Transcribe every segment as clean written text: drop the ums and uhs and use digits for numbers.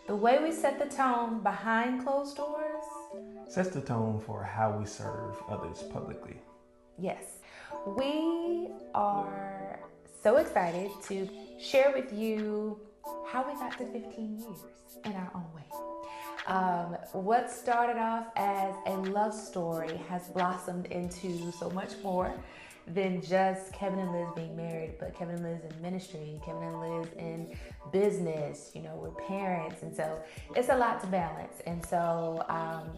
The way we set the tone behind closed doors, Sets the tone for how we serve others publicly. yes. We are so excited to share with you how we got to 15 years in our own way. What started off as a love story has blossomed into so much more than just Kevin and Liz being married, but Kevin and Liz in ministry, Kevin and Liz in business, we're parents, and so it's a lot to balance. And so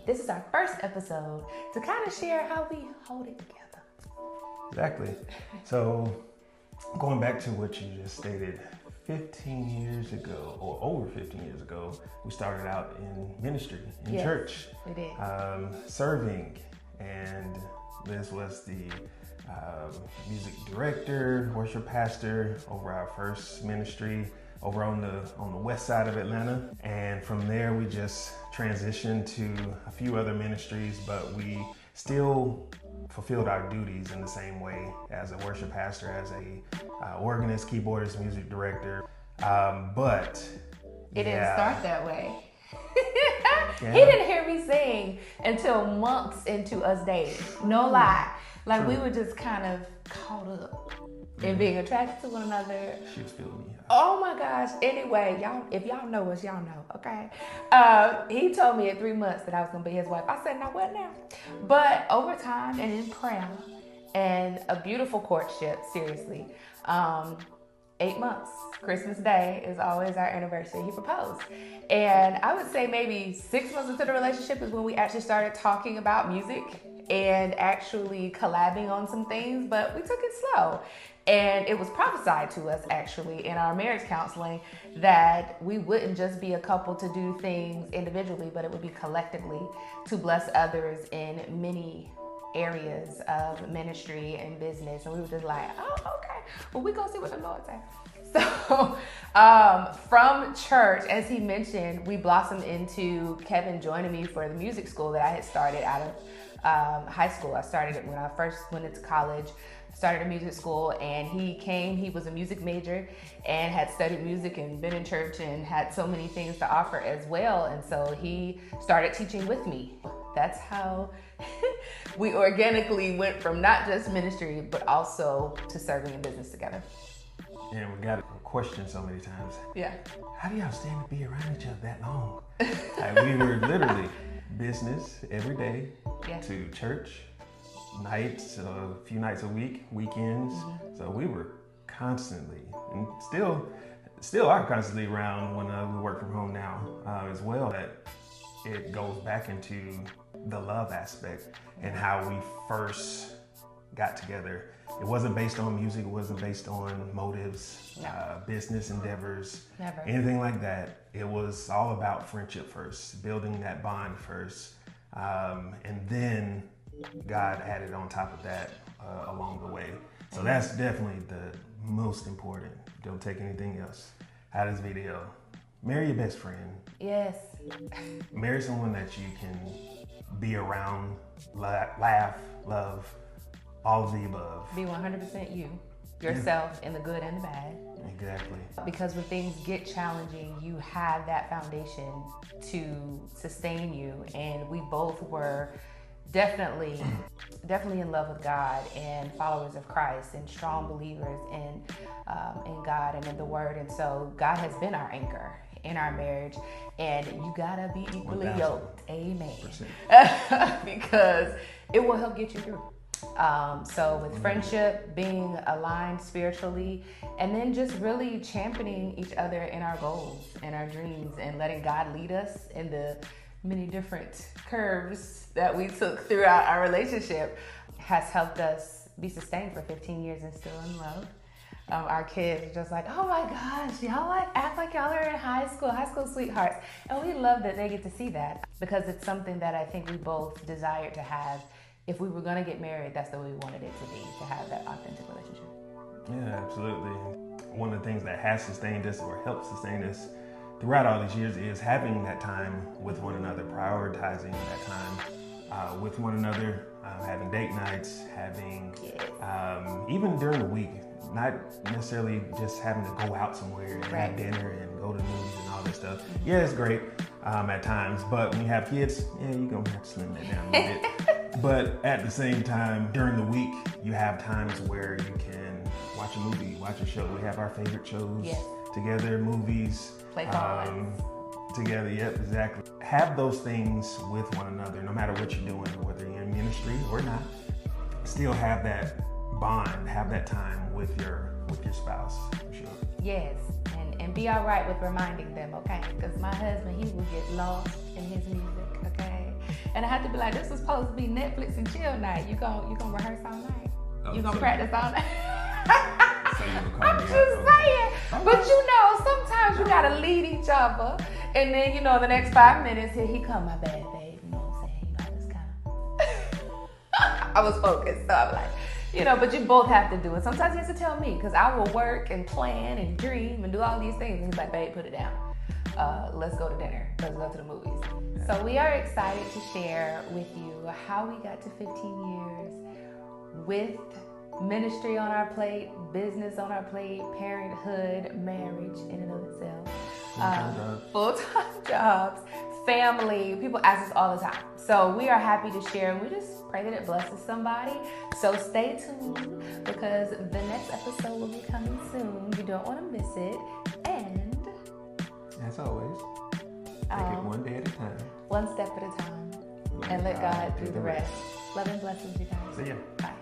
this is our first episode to kind of share how we hold it together. Exactly. So going back to what you just stated, 15 years ago, or over 15 years ago, we started out in ministry, in church. We did. Serving, and Liz was the music director, worship pastor over our first ministry over on the west side of Atlanta. And from there, we just transitioned to a few other ministries, but we still fulfilled our duties in the same way as a worship pastor, as a organist, keyboardist, music director. But it didn't start that way. He didn't hear me sing until months into us dating. No lie. Like True. We were just kind of caught up in being attracted to one another. She was feeling me. Oh my gosh. Anyway, if y'all know us, y'all know, okay? He told me in 3 months that I was going to be his wife. I said, now what now? But over time and in prayer and a beautiful courtship, seriously, 8 months, Christmas Day is always our anniversary, he proposed. And I would say maybe 6 months into the relationship is when we actually started talking about music and actually collabing on some things, but we took it slow. And it was prophesied to us actually in our marriage counseling that we wouldn't just be a couple to do things individually, but it would be collectively to bless others in many areas of ministry and business. And we were just like, oh, okay, well, we gonna see what the Lord says. So from church, as he mentioned, we blossomed into Kevin joining me for the music school that I had started out of high school. I started it when I first went into college. Started a music school, and he was a music major and had studied music and been in church and had so many things to offer as well. And so he started teaching with me. That's how we organically went from not just ministry, but also to serving in business together. And we got a question so many times. Yeah. How do y'all stand to be around each other that long? Like, we were literally business every day to church, nights, a few nights a week, weekends. So we were constantly, and still are constantly around when we work from home now as well. That it goes back into the love aspect and how we first got together. It wasn't based on music. It wasn't based on motives, business endeavors, Never. anything like that. It was all about friendship first, building that bond first, and then God added on top of that along the way. So that's definitely the most important. Don't take anything else out of this video. Marry your best friend. Yes. Marry someone that you can be around, laugh, love, all of the above. Be 100% you, yourself, in the good and the bad. Exactly. Because when things get challenging, you have that foundation to sustain you. And we both were definitely in love with God and followers of Christ and strong believers in God and in the Word. And so God has been our anchor in our marriage, and you gotta be equally 1000%. yoked. Amen. Because it will help get you through. So with friendship, being aligned spiritually, and then just really championing each other in our goals and our dreams, and letting God lead us in the many different curves that we took throughout our relationship has helped us be sustained for 15 years and still in love. Our kids are just like, oh my gosh, y'all act like y'all are in high school sweethearts. And we love that they get to see that, because it's something that I think we both desired to have. If we were gonna get married, that's the way we wanted it to be, to have that authentic relationship. Yeah, absolutely. One of the things that has sustained us or helped sustain us throughout all these years is having that time with one another, prioritizing that time with one another, having date nights, having even during the week, not necessarily just having to go out somewhere and have dinner and go to the movies and all this stuff. Yeah, it's great at times, but when you have kids, yeah, you're gonna have to slim that down a little bit. But at the same time, during the week, you have times where you can watch a movie, watch a show. We have our favorite shows together, movies. Play cards. Together, yep, exactly. Have those things with one another, no matter what you're doing, whether you're in ministry or not. Still have that bond, have that time with your spouse, for sure. Yes, and be all right with reminding them, okay? Because my husband, he will get lost in his music, okay? And I have to be like, this was supposed to be Netflix and chill night. You gonna rehearse all night? You gonna practice all night? I'm just saying. But sometimes you gotta lead each other. And then, the next 5 minutes, here he come, my bad, babe. You know what I'm saying? I was kind of... I was focused, so I'm like, but you both have to do it. Sometimes he has to tell me, because I will work and plan and dream and do all these things. And he's like, babe, put it down. Let's go to dinner. Let's go to the movies. So we are excited to share with you how we got to 15 years with ministry on our plate, business on our plate, parenthood, marriage in and of itself. Full-time jobs, family. People ask us all the time. So we are happy to share, and we just pray that it blesses somebody. So stay tuned, because the next episode will be coming soon. You don't want to miss it. And as always, take it one day at a time. One step at a time. And let God do the rest. Love and blessings, you guys. See ya. Bye.